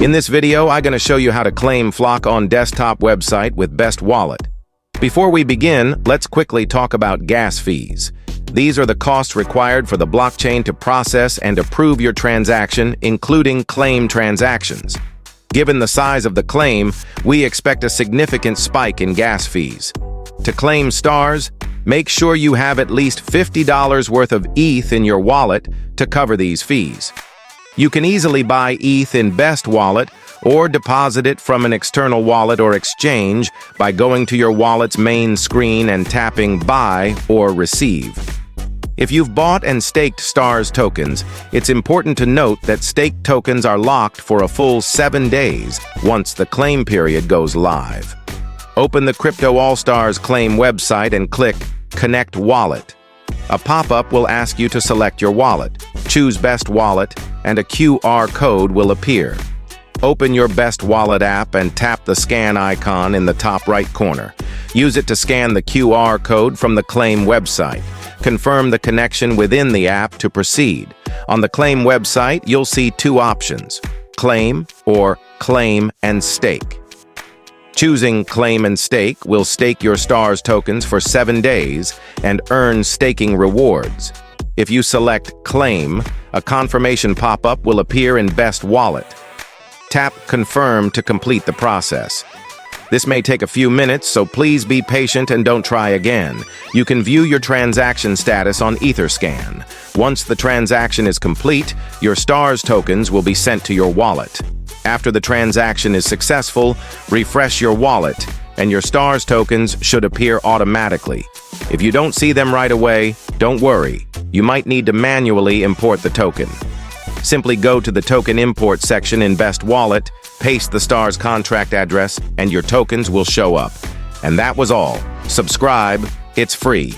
In this video, I'm going to show you how to claim Flock on desktop website with Best Wallet. Before we begin, let's quickly talk about gas fees. These are the costs required for the blockchain to process and approve your transaction, including claim transactions. Given the size of the claim, we expect a significant spike in gas fees. To claim stars, make sure you have at least $50 worth of ETH in your wallet to cover these fees. You can easily buy ETH in Best Wallet or deposit it from an external wallet or exchange by going to your wallet's main screen and tapping Buy or Receive. If you've bought and staked STARS tokens, it's important to note that staked tokens are locked for a full 7 days once the claim period goes live. Open the Crypto All Stars claim website and click Connect Wallet. A pop-up will ask you to select your wallet. Choose Best Wallet, and a QR code will appear. Open your Best Wallet app and tap the scan icon in the top right corner. Use it to scan the QR code from the claim website. Confirm the connection within the app to proceed. On the claim website, you'll see two options: claim or claim and stake. Choosing Claim and Stake will stake your STARS tokens for 7 days and earn staking rewards. If you select Claim, a confirmation pop-up will appear in Best Wallet. Tap Confirm to complete the process. This may take a few minutes, so please be patient and don't try again. You can view your transaction status on Etherscan. Once the transaction is complete, your STARS tokens will be sent to your wallet. After the transaction is successful, refresh your wallet, and your STARS tokens should appear automatically. If you don't see them right away, don't worry. You might need to manually import the token. Simply go to the Token Import section in Best Wallet, paste the STARS contract address, and your tokens will show up. And that was all. Subscribe, it's free.